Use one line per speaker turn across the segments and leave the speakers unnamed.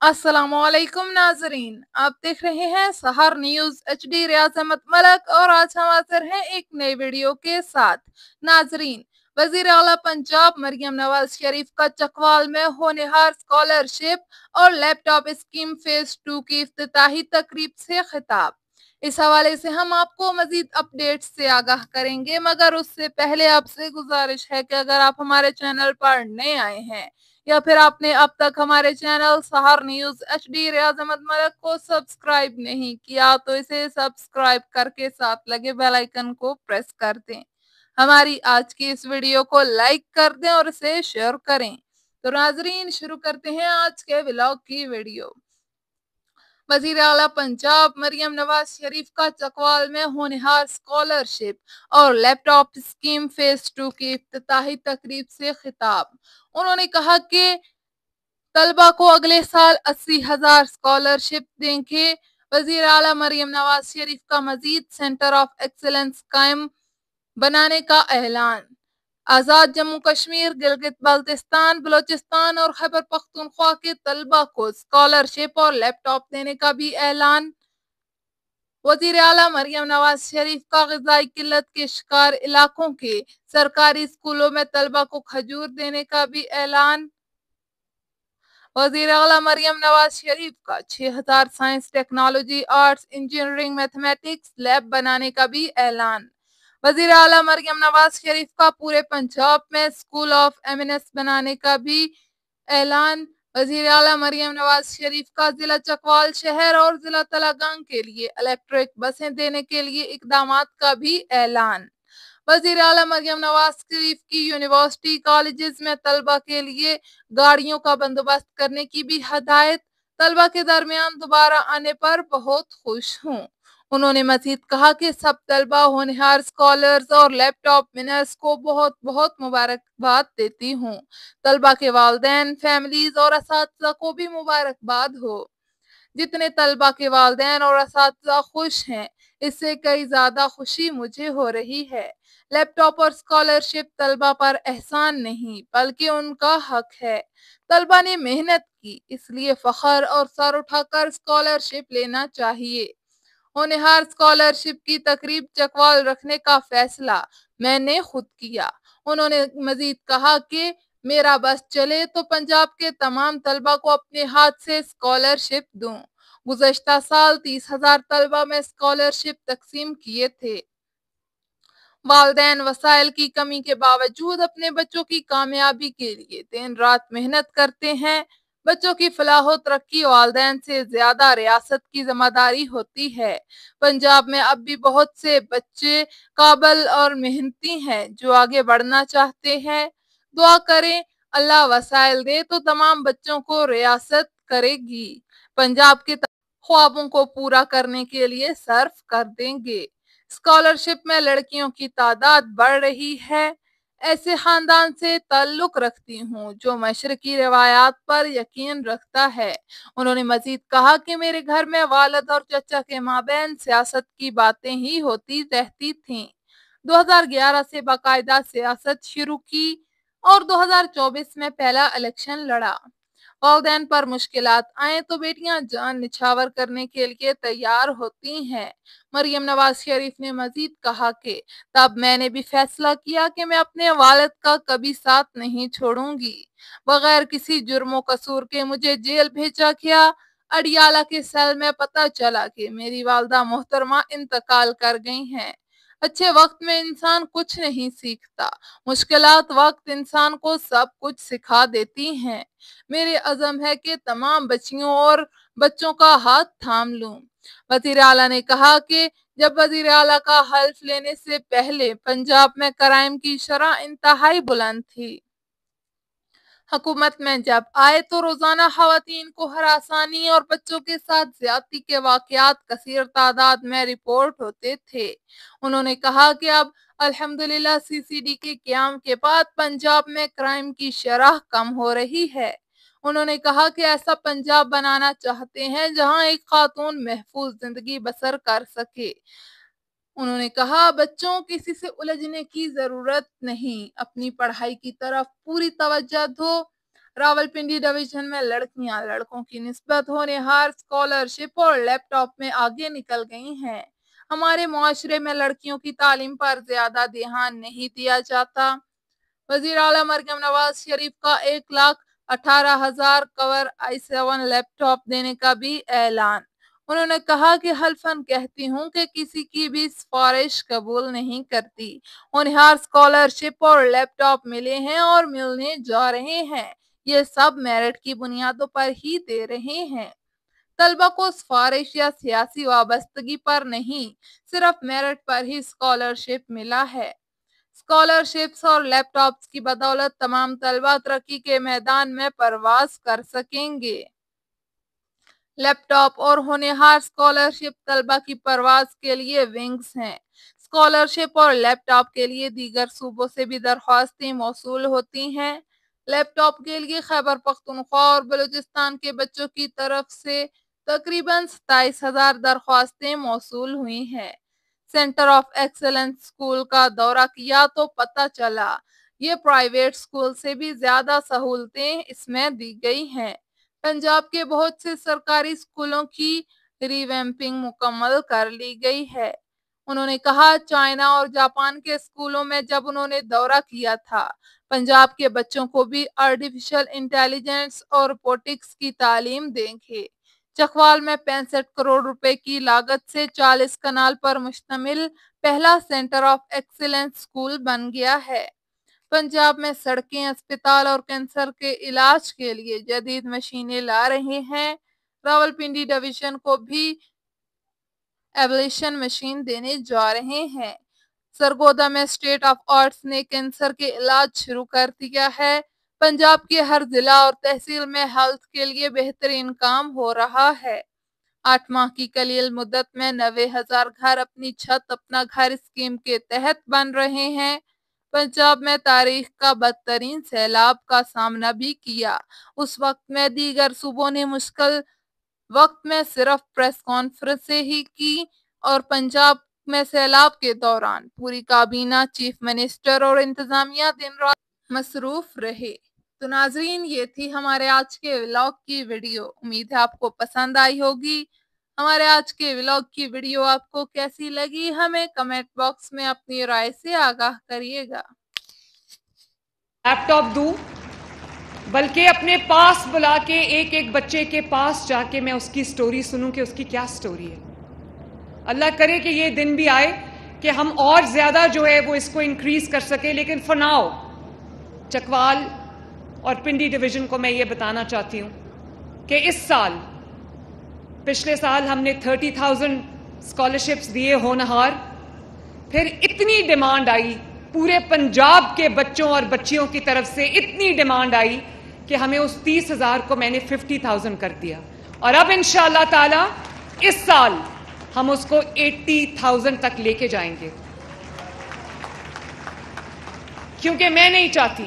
अस्सलामुअलैकुम नाजरीन, आप देख रहे हैं सहर न्यूज HD। रियाज अहमद मलक और आज हम हाजिर हैं एक नई वीडियो के साथ। नाजरीन, वजीर आला पंजाब मरियम नवाज शरीफ का चकवाल में होनहार स्कॉलरशिप और लैपटॉप स्कीम फेज 2 की इफ्तिताही तकरीब से खिताब। इस हवाले से हम आपको मजीद अपडेट्स से आगाह करेंगे, मगर उससे पहले आपसे गुजारिश है कि अगर आप हमारे चैनल पर नए आए हैं या फिर आपने अब तक हमारे चैनल सहर न्यूज HD रियाज अहमद मलक को सब्सक्राइब नहीं किया तो इसे सब्सक्राइब करके साथ लगे बेल आइकन को प्रेस कर दें। हमारी आज की इस वीडियो को लाइक कर दें और इसे शेयर करें। तो नाजरीन, शुरू करते हैं आज के व्लॉग की वीडियो। वजीर आला पंजाब मरियम नवाज शरीफ का चकवाल में होनहार स्कॉलरशिप और लैपटॉप स्कीम फेज 2 की इफ्तिताही तकरीब से खिताब। उन्होंने कहा कि तलबा को अगले साल 80,000 स्कॉलरशिप देंगे। वजीर आला मरियम नवाज शरीफ का मजीद सेंटर ऑफ एक्सीलेंस कायम बनाने का ऐलान। आजाद जम्मू कश्मीर, गिलगित बाल्टिस्तान, बलोचिस्तान और खैबर पख्तूनख्वा के तलबा को स्कॉलरशिप और लैपटॉप देने का भी ऐलान। वजीर आला मरियम नवाज शरीफ का ग़िज़ाई किल्लत के शिकार इलाकों के सरकारी स्कूलों में तलबा को खजूर देने का भी ऐलान। वजीर आला मरियम नवाज शरीफ का 6,000 science, technology, arts, engineering, mathematics lab बनाने का भी ऐलान। वजीर आला मरियम नवाज शरीफ का पूरे पंजाब में स्कूल ऑफ एमिनेंस बनाने का भी ऐलान। वजीर आला मरियम नवाज शरीफ का जिला चकवाल शहर और जिला तलागांग के लिए इलेक्ट्रिक बसें देने के लिए इकदामात का भी ऐलान। वजीर आला मरियम नवाज शरीफ की यूनिवर्सिटी कॉलेजेस में तलबा के लिए गाड़ियों का बंदोबस्त करने की भी हदायत। तलबा के दरमियान दोबारा आने पर बहुत खुश हूँ। उन्होंने मजीद कहा कि सब तलबा, होनहार स्कॉलर्स और लैपटॉप विनर्स को बहुत बहुत मुबारकबाद देती हूँ। तलबा के वालिदैन, फैमिलीज और असातिज़ा को भी मुबारकबाद हो। जितने तलबा के वालिदैन और असातिज़ा खुश हैं, इससे कई ज्यादा खुशी मुझे हो रही है। लैपटॉप और स्कॉलरशिप तलबा पर एहसान नहीं बल्कि उनका हक है। तलबा ने मेहनत की, इसलिए फख्र और सर उठाकर स्कॉलरशिप लेना चाहिए। होनहार स्कॉलरशिप की तकरीब चकवाल रखने का फैसला मैंने खुद किया। उन्होंने मजीद कहा कि मेरा बस चले तो पंजाब के तमाम तलबा को अपने हाथ से स्कॉलरशिप दूं। गुज़श्ता साल 30,000 तलबा में स्कॉलरशिप तकसीम किए थे। वालिदैन वसाइल की कमी के बावजूद अपने बच्चों की कामयाबी के लिए दिन रात मेहनत करते हैं। बच्चों की फलाह तरक्की वालिदैन से ज्यादा रियासत की जिम्मेदारी होती है। पंजाब में अब भी बहुत से बच्चे काबिल और मेहनती हैं जो आगे बढ़ना चाहते हैं। दुआ करें अल्लाह वसाइल दे तो तमाम बच्चों को रियासत करेगी। पंजाब के ख्वाबों को पूरा करने के लिए सर्फ कर देंगे। स्कॉलरशिप में लड़कियों की तादाद बढ़ रही है। ऐसे खानदान से ताल्लुक रखती हूँ जो मशरकी रिवायात पर यकीन रखता है। उन्होंने मजीद कहा कि मेरे घर में वालिद और चचा के माबैन सियासत की बातें ही होती रहती थीं। 2011 से बाकायदा सियासत शुरू की और 2024 में पहला इलेक्शन लड़ा। वालिदैन पर मुश्किलात आए तो बेटियां जान निछावर करने के लिए तैयार होती हैं। मरियम नवाज शरीफ ने मजीद कहा कि तब मैंने भी फैसला किया कि मैं अपने वालिद का कभी साथ नहीं छोड़ूंगी। बगैर किसी जुर्मो कसूर के मुझे जेल भेजा गया। अडियाला के सेल में पता चला कि मेरी वालदा मोहतरमा इंतकाल कर गई हैं। अच्छे वक्त में इंसान कुछ नहीं सीखता, मुश्किलात वक्त इंसान को सब कुछ सिखा देती हैं। मेरे अज़म है कि तमाम बच्चियों और बच्चों का हाथ थाम लूं। वजीर आला ने कहा कि जब वजीर आला का हल्फ लेने से पहले पंजाब में क्राइम की शरह इंतहाई बुलंद थी। हुकूमत में जब आए तो रोजाना खवातीन को हरासानी और बच्चों के साथ ज्यादती के वाकयात कसीर तादाद में रिपोर्ट होते थे। उन्होंने कहा कि अब अल्हम्दुलिल्लाह CCD के क़याम के बाद पंजाब में क्राइम की शरह कम हो रही है। उन्होंने कहा कि ऐसा पंजाब बनाना चाहते हैं जहां एक खातून महफूज जिंदगी बसर कर सके। उन्होंने कहा बच्चों किसी से उलझने की जरूरत नहीं, अपनी पढ़ाई की तरफ पूरी तवज्जो दो। रावलपिंडी डिवीजन में लड़कियां लड़कों की निस्बत होनहार स्कॉलरशिप और लैपटॉप में आगे निकल गई हैं। हमारे मुआशरे में लड़कियों की तालीम पर ज्यादा ध्यान नहीं दिया जाता। वजीर आला मरियम नवाज शरीफ का 1,18,000 कवर i7 लैपटॉप देने का भी ऐलान। उन्होंने कहा कि हल्फन कहती हूँ कि किसी की भी सिफारिश कबूल नहीं करती। होनहार स्कॉलरशिप और लैपटॉप मिले हैं और मिलने जा रहे हैं। ये सब मेरिट की बुनियादों पर ही दे रहे हैं। तलबा को सिफारिश या सियासी वाबस्तगी पर नहीं, सिर्फ मेरिट पर ही स्कॉलरशिप मिला है। स्कॉलरशिप्स और लैपटॉप्स की बदौलत तमाम तलबा तरक्की के मैदान में परवाज कर सकेंगे। लैपटॉप और होनहार स्कॉलरशिप तलबा की परवाज के लिए विंग्स हैं। स्कॉलरशिप और लैपटॉप के लिए दीगर सूबों से भी दरख्वास्तें मौसूल होती हैं। लैपटॉप के लिए खैबर पख्तूनख्वा और बलूचिस्तान के बच्चों की तरफ से तकरीबन 27,000 दरख्वास्तें मौसूल हुई हैं। सेंटर ऑफ एक्सेलेंस स्कूल का दौरा किया तो पता चला ये प्राइवेट स्कूल से भी ज्यादा सहूलतें इसमें दी गई हैं। पंजाब के बहुत से सरकारी स्कूलों की रिवैम्पिंग मुकम्मल कर ली गई है। उन्होंने कहा चाइना और जापान के स्कूलों में जब उन्होंने दौरा किया था, पंजाब के बच्चों को भी आर्टिफिशियल इंटेलिजेंस और रोबोटिक्स की तालीम देंगे। चकवाल में 65 करोड़ रुपए की लागत से 40 कनाल पर मुश्तमिल पहला सेंटर ऑफ एक्सीलेंस स्कूल बन गया है। पंजाब में सड़कें, अस्पताल और कैंसर के इलाज के लिए जदीद मशीनें ला रहे हैं। रावलपिंडी डिवीजन को भी एब्लेशन मशीन देने जा रहे हैं। सरगोदा में स्टेट ऑफ आर्ट्स ने कैंसर के इलाज शुरू कर दिया है। पंजाब के हर जिला और तहसील में हेल्थ के लिए बेहतरीन काम हो रहा है। 8 माह की कलील मुद्दत में 90,000 घर अपनी छत अपना घर स्कीम के तहत बन रहे हैं। पंजाब में तारीख का बदतरीन सैलाब का सामना भी किया। उस वक्त में दीगर सूबों ने मुश्किल वक्त में सिर्फ प्रेस कॉन्फ्रेंसें ही की और पंजाब में सैलाब के दौरान पूरी काबीना, चीफ मिनिस्टर और इंतजामिया दिन रात मसरूफ रहे। तो नाजरीन, ये थी हमारे आज के व्लॉग की वीडियो। उम्मीद है आपको पसंद आई होगी। हमारे आज के व्लॉग की वीडियो आपको कैसी लगी, हमें कमेंट बॉक्स में अपनी राय से आगाह करिएगा।
लैपटॉप दूं, बल्कि अपने पास बुला के एक एक बच्चे के पास जाके मैं उसकी स्टोरी सुनूं कि उसकी क्या स्टोरी है। अल्लाह करे कि ये दिन भी आए कि हम और ज़्यादा जो है वो इसको इंक्रीज़ कर सके। लेकिन फॉर नाउ चकवाल और पिंडी डिवीज़न को मैं ये बताना चाहती हूँ कि इस साल, पिछले साल हमने 30,000 स्कॉलरशिप्स दिए होनहार। फिर इतनी डिमांड आई, पूरे पंजाब के बच्चों और बच्चियों की तरफ से इतनी डिमांड आई कि हमें उस 30,000 को मैंने 50,000 कर दिया। और अब इंशाअल्लाह ताला इस साल हम उसको 80,000 तक लेके जाएंगे, क्योंकि मैं नहीं चाहती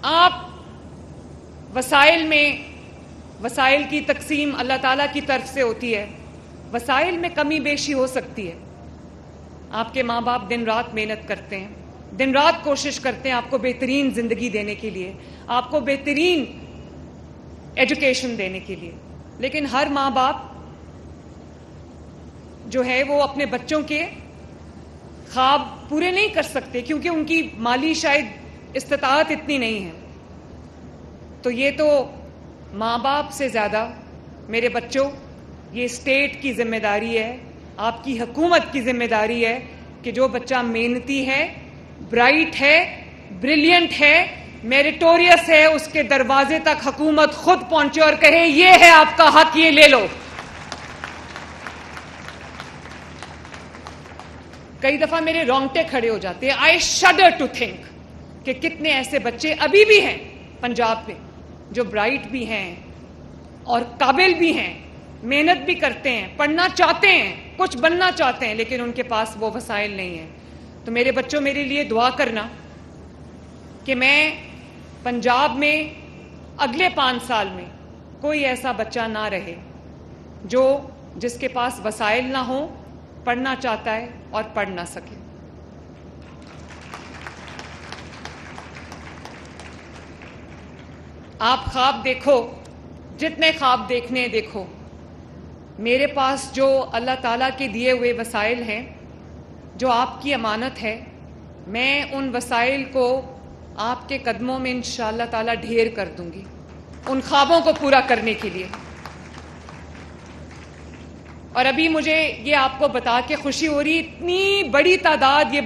आप वसाइल की तकसीम अल्लाह ताला की तरफ से होती है। वसाइल में कमी बेशी हो सकती है। आपके माँ बाप दिन रात मेहनत करते हैं, दिन रात कोशिश करते हैं आपको बेहतरीन ज़िंदगी देने के लिए, आपको बेहतरीन एजुकेशन देने के लिए। लेकिन हर माँ बाप जो है वो अपने बच्चों के ख्वाब पूरे नहीं कर सकते, क्योंकि उनकी माली शायद इस्तिताअत इतनी नहीं है। तो ये तो माँ बाप से ज़्यादा मेरे बच्चों, ये स्टेट की जिम्मेदारी है, आपकी हुकूमत की जिम्मेदारी है कि जो बच्चा मेहनती है, ब्राइट है, ब्रिलियंट है, मेरिटोरियस है, उसके दरवाजे तक हुकूमत खुद पहुंचे और कहे ये है आपका हक, ये ले लो। कई दफा मेरे रोंगटे खड़े हो जाते हैं। आई शडर टू थिंक कि कितने ऐसे बच्चे अभी भी हैं पंजाब में जो ब्राइट भी हैं और काबिल भी हैं, मेहनत भी करते हैं, पढ़ना चाहते हैं, कुछ बनना चाहते हैं, लेकिन उनके पास वो वसाइल नहीं है। तो मेरे बच्चों, मेरे लिए दुआ करना कि मैं पंजाब में अगले 5 साल में कोई ऐसा बच्चा ना रहे जिसके पास वसाइल ना हो, पढ़ना चाहता है और पढ़ ना सके। آپ خواب دیکھو، جتنے خواب دیکھنے دیکھو. میرے پاس جو اللہ تعالیٰ کے دیے ہوئے وسائل ہیں، جو آپ کی امانت ہے، میں ان وسائل کو آپ کے قدموں میں انشاءاللہ تعالیٰ ڈھیر کر دوں گی ان خوابوں کو پورا کرنے کے لیے. اور ابھی مجھے یہ آپ کو بتا کے خوشی ہو رہی، اتنی بڑی تعداد یہ